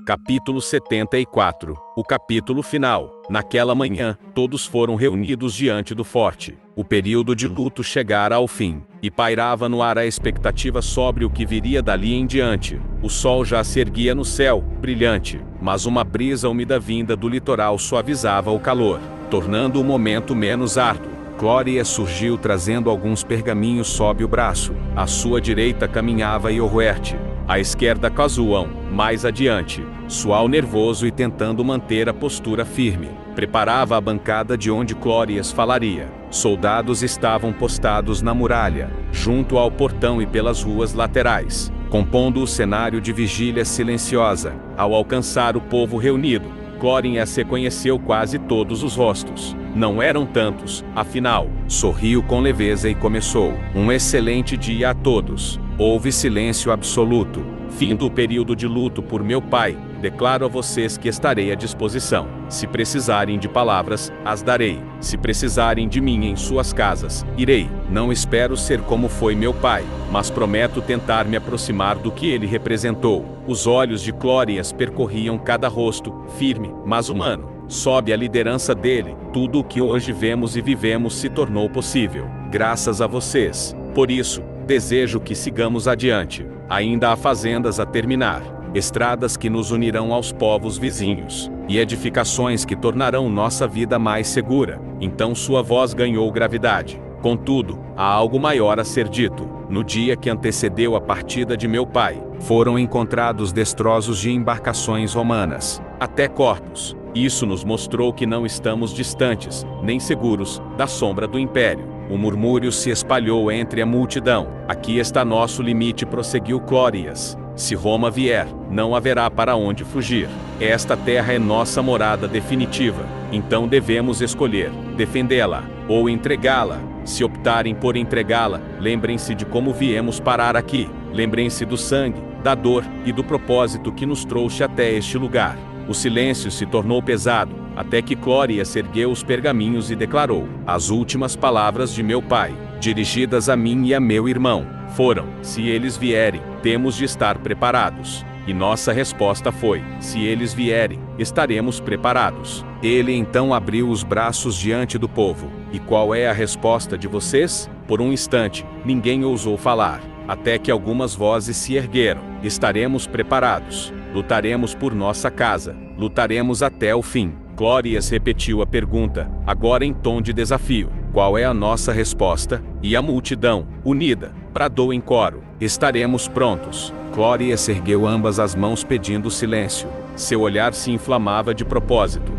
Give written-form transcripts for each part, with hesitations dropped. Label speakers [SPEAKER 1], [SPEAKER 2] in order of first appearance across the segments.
[SPEAKER 1] Capítulo 74. O capítulo final. Naquela manhã, todos foram reunidos diante do forte. O período de luto chegara ao fim, e pairava no ar a expectativa sobre o que viria dali em diante. O sol já se erguia no céu, brilhante, mas uma brisa úmida vinda do litoral suavizava o calor, tornando o momento menos árduo. Clória surgiu trazendo alguns pergaminhos sob o braço. À sua direita caminhava Ioruerte. À esquerda Kazuão, mais adiante, sual nervoso e tentando manter a postura firme. Preparava a bancada de onde Clórias falaria. Soldados estavam postados na muralha, junto ao portão e pelas ruas laterais, compondo o cenário de vigília silenciosa. Ao alcançar o povo reunido, Clórias reconheceu quase todos os rostos. Não eram tantos, afinal. Sorriu com leveza e começou. Um excelente dia a todos. Houve silêncio absoluto. Findo o período de luto por meu pai, declaro a vocês que estarei à disposição. Se precisarem de palavras, as darei. Se precisarem de mim em suas casas, irei. Não espero ser como foi meu pai, mas prometo tentar me aproximar do que ele representou. Os olhos de Clórias percorriam cada rosto, firme, mas humano. Sob a liderança dele, tudo o que hoje vemos e vivemos se tornou possível, graças a vocês. Por isso, desejo que sigamos adiante. Ainda há fazendas a terminar, estradas que nos unirão aos povos vizinhos, e edificações que tornarão nossa vida mais segura. Então sua voz ganhou gravidade. Contudo, há algo maior a ser dito. No dia que antecedeu a partida de meu pai, foram encontrados destroços de embarcações romanas, até corpos. Isso nos mostrou que não estamos distantes, nem seguros, da sombra do império. O murmúrio se espalhou entre a multidão. Aqui está nosso limite, prosseguiu Clórias. Se Roma vier, não haverá para onde fugir. Esta terra é nossa morada definitiva. Então devemos escolher, defendê-la, ou entregá-la. Se optarem por entregá-la, lembrem-se de como viemos parar aqui. Lembrem-se do sangue, da dor e do propósito que nos trouxe até este lugar. O silêncio se tornou pesado, até que Clórias ergueu os pergaminhos e declarou: as últimas palavras de meu pai, dirigidas a mim e a meu irmão, foram: se eles vierem, temos de estar preparados. E nossa resposta foi: se eles vierem, estaremos preparados. Ele então abriu os braços diante do povo. E qual é a resposta de vocês? Por um instante, ninguém ousou falar, até que algumas vozes se ergueram: estaremos preparados. Lutaremos por nossa casa. Lutaremos até o fim. Clórias repetiu a pergunta, agora em tom de desafio. Qual é a nossa resposta? E a multidão, unida, bradou em coro: estaremos prontos. Clórias ergueu ambas as mãos pedindo silêncio. Seu olhar se inflamava de propósito.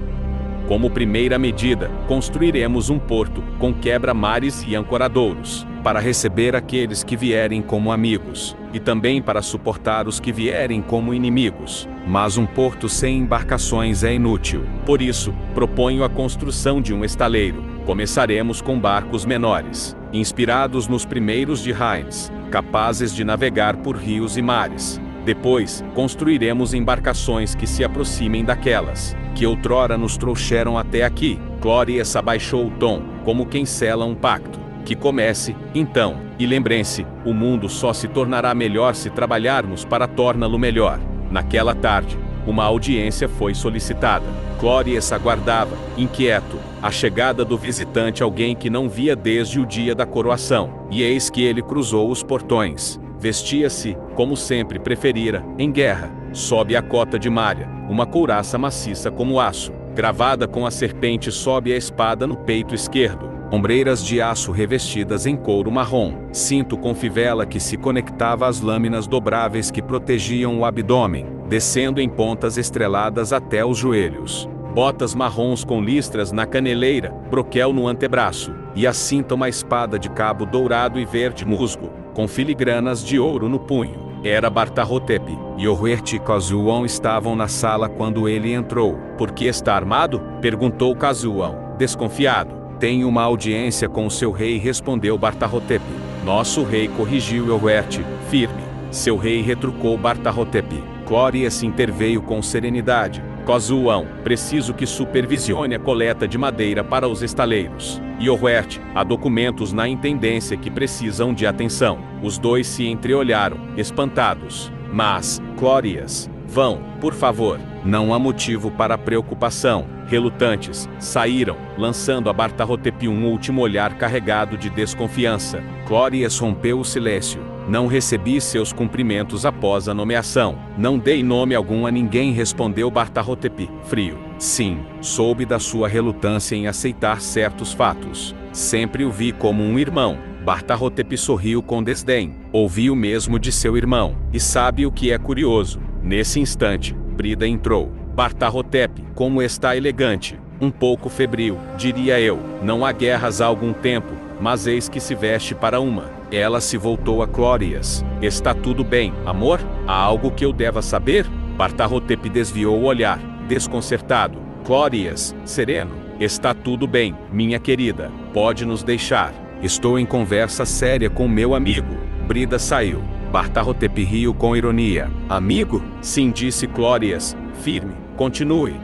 [SPEAKER 1] Como primeira medida, construiremos um porto, com quebra-mares e ancoradouros, para receber aqueles que vierem como amigos, e também para suportar os que vierem como inimigos. Mas um porto sem embarcações é inútil. Por isso, proponho a construção de um estaleiro. Começaremos com barcos menores, inspirados nos primeiros de Reims, capazes de navegar por rios e mares. Depois, construiremos embarcações que se aproximem daquelas que outrora nos trouxeram até aqui. Clórias abaixou o tom, como quem sela um pacto. Que comece, então, e lembrem-se, o mundo só se tornará melhor se trabalharmos para torná-lo melhor. Naquela tarde, uma audiência foi solicitada. Clórias aguardava, inquieto, a chegada do visitante, alguém que não via desde o dia da coroação. E eis que ele cruzou os portões. Vestia-se, como sempre preferira, em guerra, sob a cota de malha, uma couraça maciça como aço, gravada com a serpente sob a espada no peito esquerdo, ombreiras de aço revestidas em couro marrom, cinto com fivela que se conectava às lâminas dobráveis que protegiam o abdômen, descendo em pontas estreladas até os joelhos. Botas marrons com listras na caneleira, broquel no antebraço, e a cinta uma espada de cabo dourado e verde musgo, com filigranas de ouro no punho. Era Bartarrotepe. Ioruerte e Kazuão estavam na sala quando ele entrou. Por que está armado? Perguntou Kazuão, desconfiado. Tenho uma audiência com o seu rei, respondeu Bartarrotepe. Nosso rei, corrigiu Ioruerte, firme. Seu rei, retrucou Bartarrotepe. Clórias interveio com serenidade. Kazuão, preciso que supervisione a coleta de madeira para os estaleiros. Ioruerte, há documentos na intendência que precisam de atenção. Os dois se entreolharam, espantados. Mas, Clórias, Vão, por favor. Não há motivo para preocupação. Relutantes, saíram, lançando a Barta-Hotep um último olhar carregado de desconfiança. Clórias rompeu o silêncio. Não recebi seus cumprimentos após a nomeação. Não dei nome algum a ninguém, respondeu Barta-Hotep, frio. Sim, soube da sua relutância em aceitar certos fatos. Sempre o vi como um irmão. Barta-Hotep sorriu com desdém. Ouvi o mesmo de seu irmão. E sabe o que é curioso? Nesse instante, Brida entrou. Barta-Hotep, como está elegante. Um pouco febril, diria eu. Não há guerras há algum tempo, mas eis que se veste para uma. Ela se voltou a Clórias. Está tudo bem, amor? Há algo que eu deva saber? Barta-Hotep desviou o olhar, desconcertado. Clórias, sereno. Está tudo bem, minha querida. Pode nos deixar. Estou em conversa séria com meu amigo. Brida saiu. Barta-Hotep riu com ironia. Amigo? Sim, disse Clórias, firme. Continue.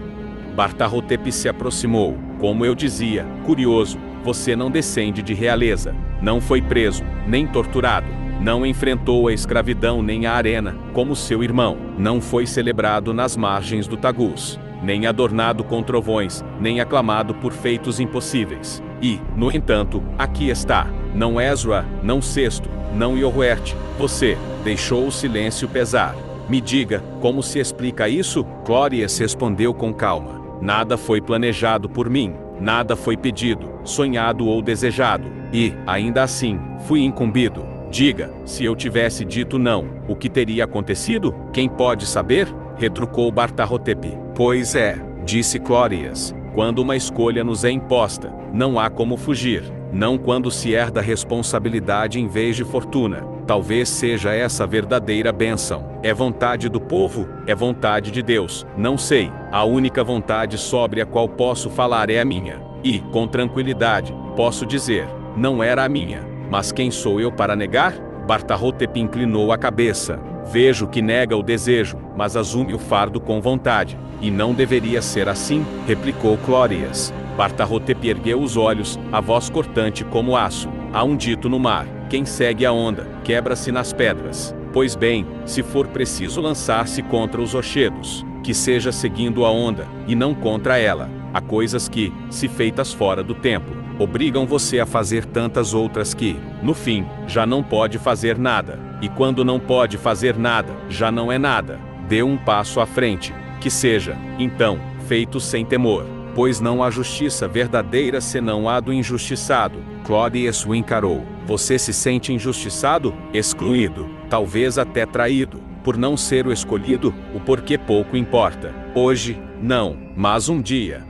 [SPEAKER 1] Barta-Hotep se aproximou. Como eu dizia, curioso, você não descende de realeza. Não foi preso, nem torturado. Não enfrentou a escravidão nem a arena, como seu irmão. Não foi celebrado nas margens do Tagus. Nem adornado com trovões, nem aclamado por feitos impossíveis. E, no entanto, aqui está. Não Ezra, não Cesto, não Yohuerte. Você deixou o silêncio pesar. Me diga, como se explica isso? Clórias respondeu com calma. Nada foi planejado por mim. Nada foi pedido, sonhado ou desejado. E, ainda assim, fui incumbido. Diga, se eu tivesse dito não, o que teria acontecido? Quem pode saber? Retrucou Barta-Hotep. Pois é, disse Clórias. Quando uma escolha nos é imposta, não há como fugir. Não quando se herda responsabilidade em vez de fortuna. Talvez seja essa a verdadeira bênção. É vontade do povo? É vontade de Deus? Não sei. A única vontade sobre a qual posso falar é a minha. E, com tranquilidade, posso dizer, não era a minha. Mas quem sou eu para negar? Barta-Hotep inclinou a cabeça. Vejo que nega o desejo, mas assume o fardo com vontade. E não deveria ser assim, replicou Clórias. Barta-Hotep ergueu os olhos, a voz cortante como aço. Há um dito no mar: quem segue a onda, quebra-se nas pedras. Pois bem, se for preciso lançar-se contra os rochedos, que seja seguindo a onda, e não contra ela. Há coisas que, se feitas fora do tempo, obrigam você a fazer tantas outras que, no fim, já não pode fazer nada. E quando não pode fazer nada, já não é nada. Dê um passo à frente, que seja, então, feito sem temor. Pois não há justiça verdadeira senão a do injustiçado. Clórias o encarou. Você se sente injustiçado? Excluído, talvez até traído, por não ser o escolhido, o porquê pouco importa. Hoje, não, mas um dia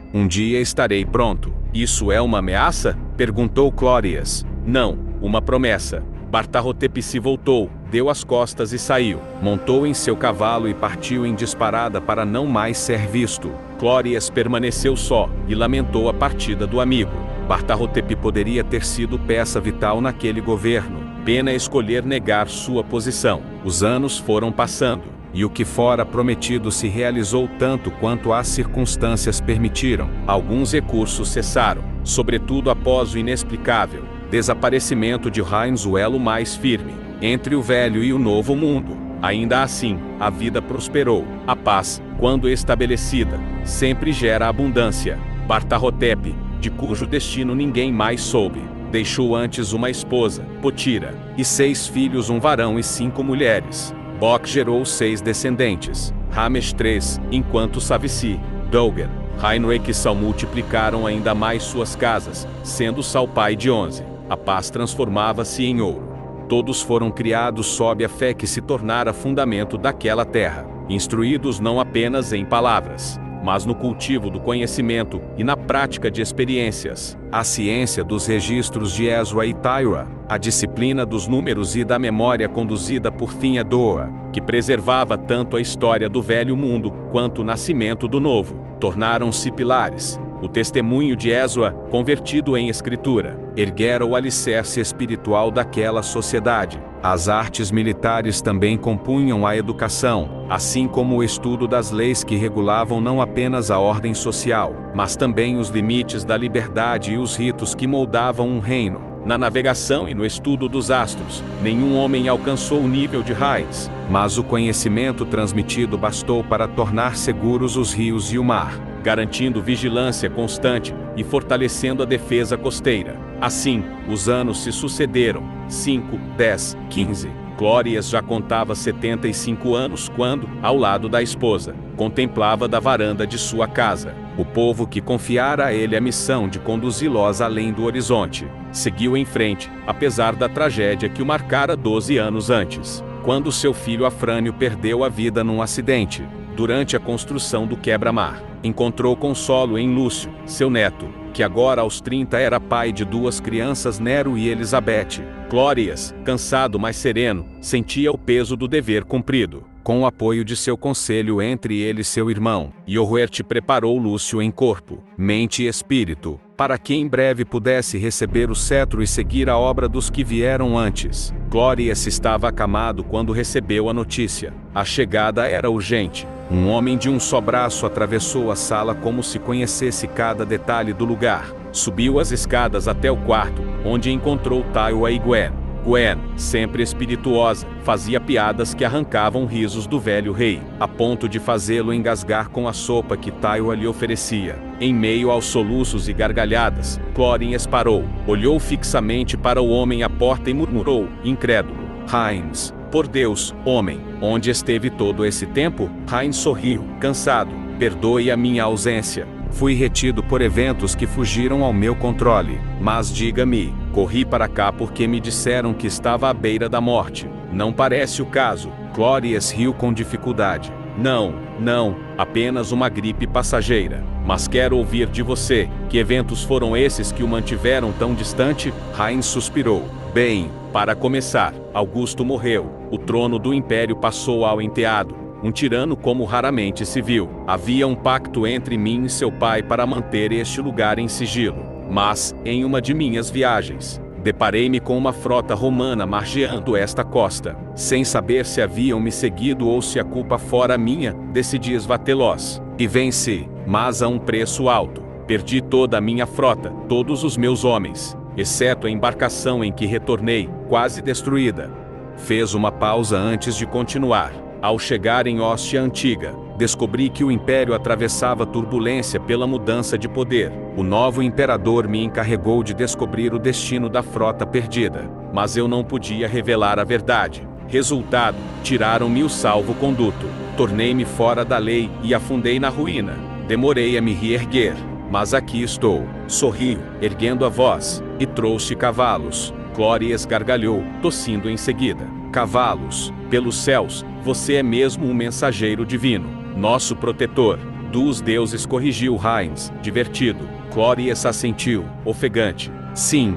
[SPEAKER 1] estarei pronto. Isso é uma ameaça? Perguntou Clórias. Não, uma promessa. Barta-Hotep se voltou, deu as costas e saiu. Montou em seu cavalo e partiu em disparada para não mais ser visto. Clórias permaneceu só, e lamentou a partida do amigo. Barta-Hotep poderia ter sido peça vital naquele governo. Pena escolher negar sua posição. Os anos foram passando, e o que fora prometido se realizou tanto quanto as circunstâncias permitiram. Alguns recursos cessaram, sobretudo após o inexplicável desaparecimento de Heinz, o elo mais firme entre o velho e o novo mundo. Ainda assim, a vida prosperou. A paz, quando estabelecida, sempre gera abundância. Barta-Hotep, de cujo destino ninguém mais soube, deixou antes uma esposa, Potira, e 6 filhos, um varão e 5 mulheres. Bok gerou 6 descendentes, Ramesh 3, enquanto Savici, Dougan, Heinrich e Sal multiplicaram ainda mais suas casas, sendo Sal pai de 11. A paz transformava-se em ouro. Todos foram criados sob a fé que se tornara fundamento daquela terra, instruídos não apenas em palavras, mas no cultivo do conhecimento e na prática de experiências. A ciência dos registros de Ezra e Tyra, a disciplina dos números e da memória conduzida por Finhadoa, que preservava tanto a história do velho mundo quanto o nascimento do novo, tornaram-se pilares. O testemunho de Ezra, convertido em escritura, erguera o alicerce espiritual daquela sociedade. As artes militares também compunham a educação, assim como o estudo das leis que regulavam não apenas a ordem social, mas também os limites da liberdade e os ritos que moldavam um reino. Na navegação e no estudo dos astros, nenhum homem alcançou o nível de Heinz, mas o conhecimento transmitido bastou para tornar seguros os rios e o mar, garantindo vigilância constante e fortalecendo a defesa costeira. Assim, os anos se sucederam, 5, 10, 15. Clórias já contava 75 anos quando, ao lado da esposa, contemplava da varanda de sua casa o povo que confiara a ele a missão de conduzi-los além do horizonte. Seguiu em frente, apesar da tragédia que o marcara 12 anos antes, quando seu filho Afrânio perdeu a vida num acidente, durante a construção do quebra-mar. Encontrou consolo em Lúcio, seu neto, que agora aos 30 era pai de 2 crianças, Nero e Elizabeth. Clórias, cansado mas sereno, sentia o peso do dever cumprido. Com o apoio de seu conselho, entre ele e seu irmão, Iohuerte preparou Lúcio em corpo, mente e espírito, para que em breve pudesse receber o cetro e seguir a obra dos que vieram antes. Clórias estava acamado quando recebeu a notícia. A chegada era urgente. Um homem de um só braço atravessou a sala como se conhecesse cada detalhe do lugar. Subiu as escadas até o quarto, onde encontrou Taiwa e Gwen. Gwen, sempre espirituosa, fazia piadas que arrancavam risos do velho rei, a ponto de fazê-lo engasgar com a sopa que Taiwa lhe oferecia. Em meio aos soluços e gargalhadas, Clórias parou, olhou fixamente para o homem à porta e murmurou, incrédulo: Heinz, por Deus, homem, onde esteve todo esse tempo? Heinz sorriu, cansado. Perdoe a minha ausência. Fui retido por eventos que fugiram ao meu controle. Mas diga-me, corri para cá porque me disseram que estava à beira da morte. Não parece o caso. Clórias riu com dificuldade. Não, apenas uma gripe passageira. Mas quero ouvir de você, que eventos foram esses que o mantiveram tão distante? Heinz suspirou. Bem, para começar, Augusto morreu. O trono do império passou ao enteado, um tirano como raramente se viu. Havia um pacto entre mim e seu pai para manter este lugar em sigilo. Mas, em uma de minhas viagens, deparei-me com uma frota romana margeando esta costa. Sem saber se haviam me seguido ou se a culpa fora minha, decidi esbatê-los. E venci, mas a um preço alto. Perdi toda a minha frota, todos os meus homens, exceto a embarcação em que retornei, quase destruída. Fez uma pausa antes de continuar. Ao chegar em Hóstia Antiga, descobri que o império atravessava turbulência pela mudança de poder. O novo imperador me encarregou de descobrir o destino da frota perdida, mas eu não podia revelar a verdade. Resultado, tiraram-me o salvo-conduto. Tornei-me fora da lei e afundei na ruína. Demorei a me reerguer, mas aqui estou. Sorriu, erguendo a voz, e trouxe cavalos. Clórias gargalhou, tossindo em seguida. Cavalos, pelos céus, você é mesmo um mensageiro divino, nosso protetor. Dos deuses, corrigiu Heinz, divertido. Clórias assentiu, ofegante. Sim,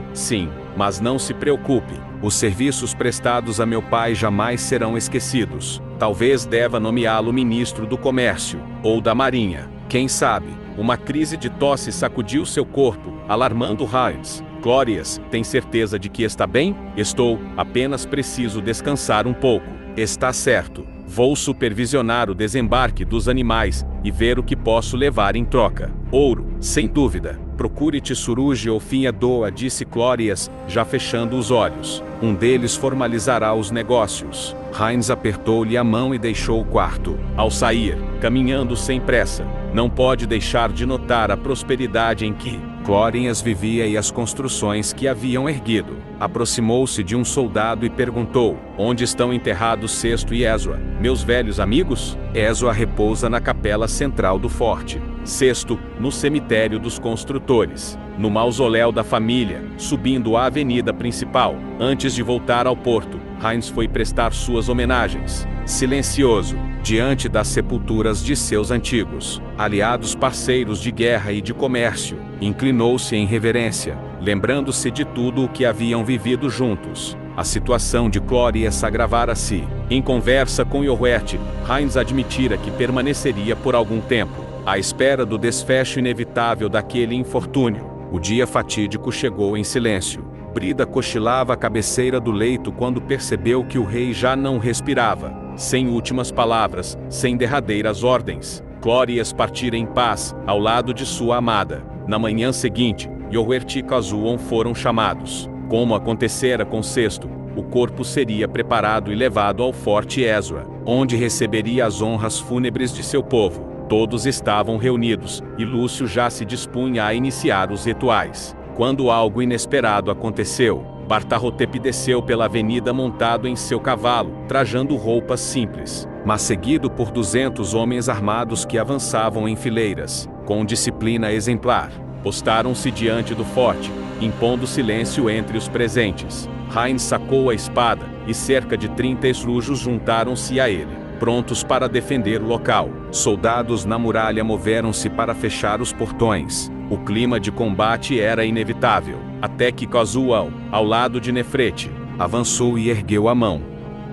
[SPEAKER 1] mas não se preocupe. Os serviços prestados a meu pai jamais serão esquecidos. Talvez deva nomeá-lo ministro do comércio, ou da marinha. Quem sabe? Uma crise de tosse sacudiu seu corpo, alarmando Heinz. Clórias, tem certeza de que está bem? Estou, apenas preciso descansar um pouco. Está certo. Vou supervisionar o desembarque dos animais e ver o que posso levar em troca. Ouro, sem dúvida. Procure Tsuruje ou Finhadoa, disse Clórias, já fechando os olhos. Um deles formalizará os negócios. Heinz apertou-lhe a mão e deixou o quarto. Ao sair, caminhando sem pressa, não pode deixar de notar a prosperidade em que Clórias vivia e as construções que haviam erguido. Aproximou-se de um soldado e perguntou: onde estão enterrados Sesto e Ezra, meus velhos amigos? Ezra repousa na capela central do forte. Sesto, no cemitério dos construtores, no mausoléu da família, subindo a avenida principal. Antes de voltar ao porto, Heinz foi prestar suas homenagens, silencioso, diante das sepulturas de seus antigos aliados, parceiros de guerra e de comércio. Inclinou-se em reverência, lembrando-se de tudo o que haviam vivido juntos. A situação de Clórias agravara-se. Em conversa com Iohuerte, Heinz admitira que permaneceria por algum tempo, à espera do desfecho inevitável daquele infortúnio. O dia fatídico chegou em silêncio. Brida cochilava à cabeceira do leito quando percebeu que o rei já não respirava. Sem últimas palavras, sem derradeiras ordens, Clórias partira em paz, ao lado de sua amada. Na manhã seguinte, Iohuerte e Casuon foram chamados. Como acontecera com Sesto, o corpo seria preparado e levado ao forte Ezra, onde receberia as honras fúnebres de seu povo. Todos estavam reunidos, e Lúcio já se dispunha a iniciar os rituais. Quando algo inesperado aconteceu, Bartarrotep desceu pela avenida montado em seu cavalo, trajando roupas simples, mas seguido por 200 homens armados que avançavam em fileiras, com disciplina exemplar. Postaram-se diante do forte, impondo silêncio entre os presentes. Rain sacou a espada, e cerca de 30 estrujos juntaram-se a ele, prontos para defender o local. Soldados na muralha moveram-se para fechar os portões. O clima de combate era inevitável, até que Cozuão, ao lado de Nefrete, avançou e ergueu a mão.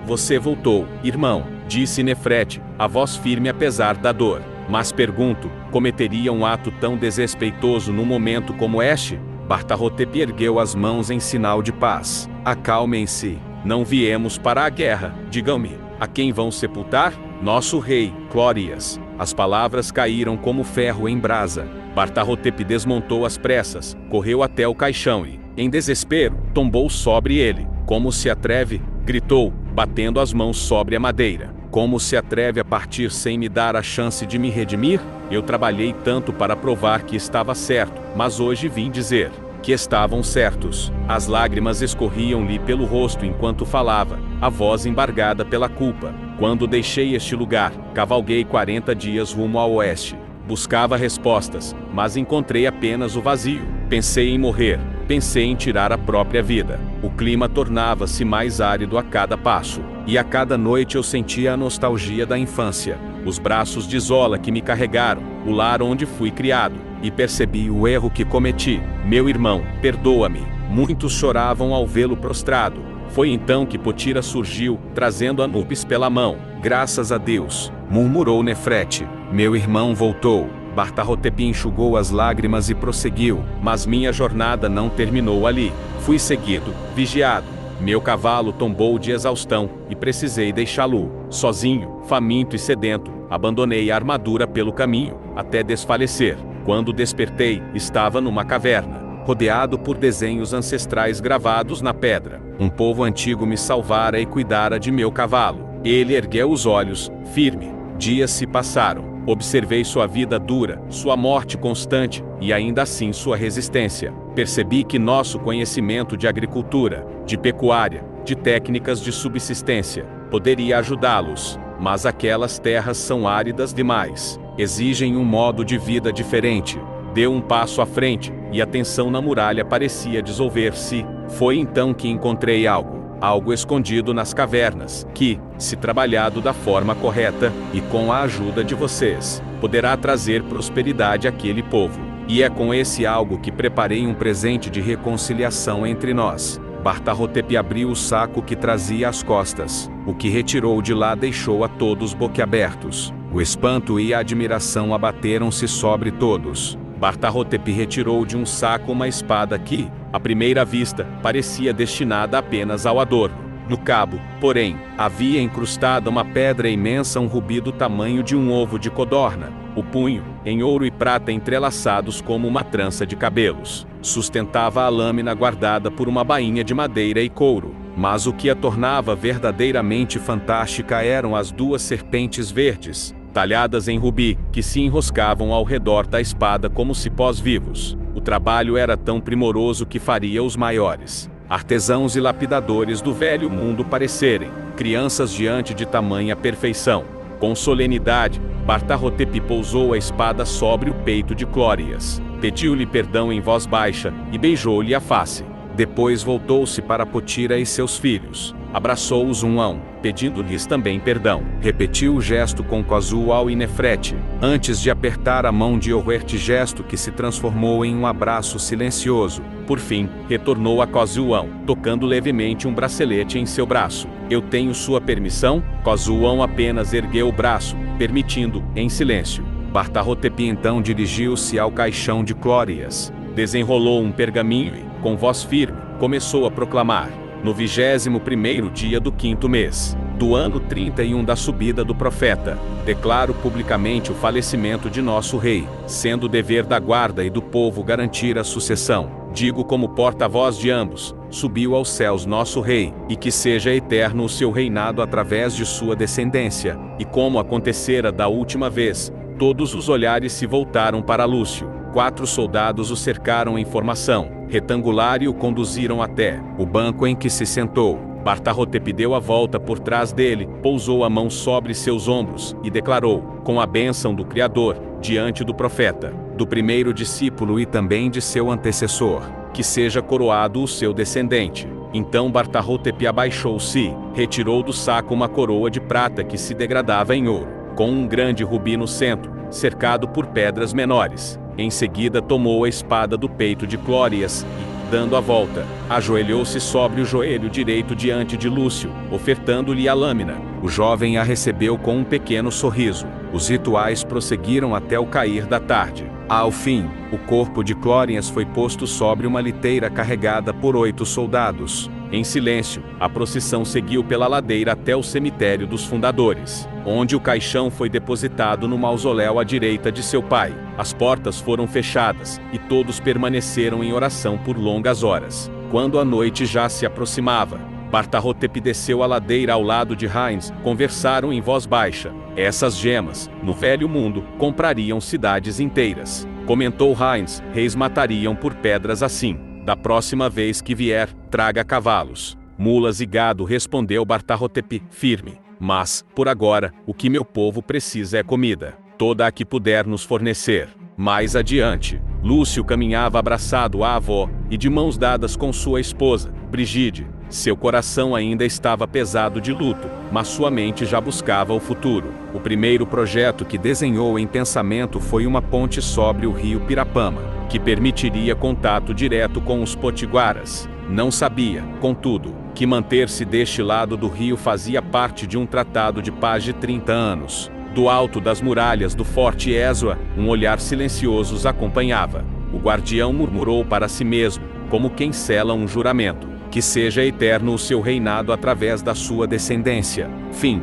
[SPEAKER 1] Você voltou, irmão, disse Nefrete, a voz firme apesar da dor. Mas pergunto, cometeria um ato tão desrespeitoso num momento como este? Bartarrotep ergueu as mãos em sinal de paz. Acalmem-se, não viemos para a guerra, digam-me, a quem vão sepultar? Nosso rei, Clórias. As palavras caíram como ferro em brasa. Bartarrotep desmontou às pressas, correu até o caixão e, em desespero, tombou sobre ele. Como se atreve? Gritou, batendo as mãos sobre a madeira. Como se atreve a partir sem me dar a chance de me redimir? Eu trabalhei tanto para provar que estava certo, mas hoje vim dizer que estavam certos. As lágrimas escorriam-lhe pelo rosto enquanto falava, a voz embargada pela culpa. Quando deixei este lugar, cavalguei 40 dias rumo ao oeste. Buscava respostas, mas encontrei apenas o vazio. Pensei em morrer, pensei em tirar a própria vida. O clima tornava-se mais árido a cada passo, e a cada noite eu sentia a nostalgia da infância. Os braços de Zola que me carregaram, o lar onde fui criado, e percebi o erro que cometi. Meu irmão, perdoa-me. Muitos choravam ao vê-lo prostrado. Foi então que Potira surgiu, trazendo Anubis pela mão. Graças a Deus, murmurou Nefrete. Meu irmão voltou. Bartarrotep enxugou as lágrimas e prosseguiu, mas minha jornada não terminou ali. Fui seguido, vigiado. Meu cavalo tombou de exaustão, e precisei deixá-lo. Sozinho, faminto e sedento, abandonei a armadura pelo caminho, até desfalecer. Quando despertei, estava numa caverna, rodeado por desenhos ancestrais gravados na pedra. Um povo antigo me salvara e cuidara de meu cavalo. Ele ergueu os olhos, firme. Dias se passaram. Observei sua vida dura, sua morte constante, e ainda assim sua resistência. Percebi que nosso conhecimento de agricultura, de pecuária, de técnicas de subsistência, poderia ajudá-los. Mas aquelas terras são áridas demais. Exigem um modo de vida diferente. Deu um passo à frente, e a tensão na muralha parecia dissolver-se. Foi então que encontrei algo escondido nas cavernas, que, se trabalhado da forma correta, e com a ajuda de vocês, poderá trazer prosperidade àquele povo. E é com esse algo que preparei um presente de reconciliação entre nós. Bartarrotep abriu o saco que trazia às costas. O que retirou de lá deixou a todos boquiabertos. O espanto e a admiração abateram-se sobre todos. Bartarrotep retirou de um saco uma espada que, à primeira vista, parecia destinada apenas ao adorno. No cabo, porém, havia incrustada uma pedra imensa, um rubi do tamanho de um ovo de codorna. O punho, em ouro e prata entrelaçados como uma trança de cabelos, sustentava a lâmina guardada por uma bainha de madeira e couro. Mas o que a tornava verdadeiramente fantástica eram as duas serpentes verdes, talhadas em rubi, que se enroscavam ao redor da espada como cipós vivos. O trabalho era tão primoroso que faria os maiores artesãos e lapidadores do velho mundo parecerem crianças diante de tamanha perfeição. Com solenidade, Bartarrotep pousou a espada sobre o peito de Clórias, pediu-lhe perdão em voz baixa, e beijou-lhe a face. Depois voltou-se para Potira e seus filhos, abraçou-os um a um, pedindo-lhes também perdão. Repetiu o gesto com Cozual e Nefrete, antes de apertar a mão de Ohuerte, gesto que se transformou em um abraço silencioso. Por fim, retornou a Cozuão, tocando levemente um bracelete em seu braço. Eu tenho sua permissão? Cozuão apenas ergueu o braço, permitindo, em silêncio. Bartarrotep então dirigiu-se ao caixão de Clórias, desenrolou um pergaminho e, com voz firme, começou a proclamar: no 21º dia do 5º mês, do ano 31 da subida do profeta. Declaro publicamente o falecimento de nosso rei, sendo dever da guarda e do povo garantir a sucessão. Digo como porta-voz de ambos: subiu aos céus nosso rei, e que seja eterno o seu reinado através de sua descendência. E como acontecera da última vez, todos os olhares se voltaram para Lúcio. 4 soldados o cercaram em formação retangular e o conduziram até o banco em que se sentou. Barta-Hotep deu a volta por trás dele, pousou a mão sobre seus ombros, e declarou, com a bênção do Criador, diante do profeta, do primeiro discípulo e também de seu antecessor, que seja coroado o seu descendente. Então Barta-Hotep abaixou-se, retirou do saco uma coroa de prata que se degradava em ouro, com um grande rubi no centro, cercado por pedras menores. Em seguida tomou a espada do peito de Clórias e, dando a volta, ajoelhou-se sobre o joelho direito diante de Lúcio, ofertando-lhe a lâmina. O jovem a recebeu com um pequeno sorriso. Os rituais prosseguiram até o cair da tarde. Ao fim, o corpo de Clórias foi posto sobre uma liteira carregada por 8 soldados. Em silêncio, a procissão seguiu pela ladeira até o cemitério dos fundadores, onde o caixão foi depositado no mausoléu à direita de seu pai. As portas foram fechadas, e todos permaneceram em oração por longas horas. Quando a noite já se aproximava, Barta-Hotep desceu a ladeira ao lado de Heinz. Conversaram em voz baixa. Essas gemas, no velho mundo, comprariam cidades inteiras. Comentou Heinz, reis matariam por pedras assim. Da próxima vez que vier, traga cavalos, mulas e gado, respondeu Barta-Hotep, firme. Mas, por agora, o que meu povo precisa é comida, toda a que puder nos fornecer. Mais adiante, Lúcio caminhava abraçado à avó, e de mãos dadas com sua esposa, Brigide. Seu coração ainda estava pesado de luto, mas sua mente já buscava o futuro. O primeiro projeto que desenhou em pensamento foi uma ponte sobre o rio Pirapama, que permitiria contato direto com os potiguaras. Não sabia, contudo, que manter-se deste lado do rio fazia parte de um tratado de paz de 30 anos. Do alto das muralhas do Forte Ezra, um olhar silencioso os acompanhava. O guardião murmurou para si mesmo, como quem sela um juramento: que seja eterno o seu reinado através da sua descendência. Fim.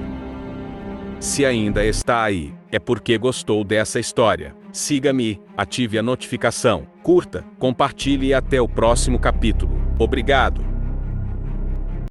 [SPEAKER 1] Se ainda está aí, é porque gostou dessa história. Siga-me, ative a notificação, curta, compartilhe e até o próximo capítulo. Obrigado.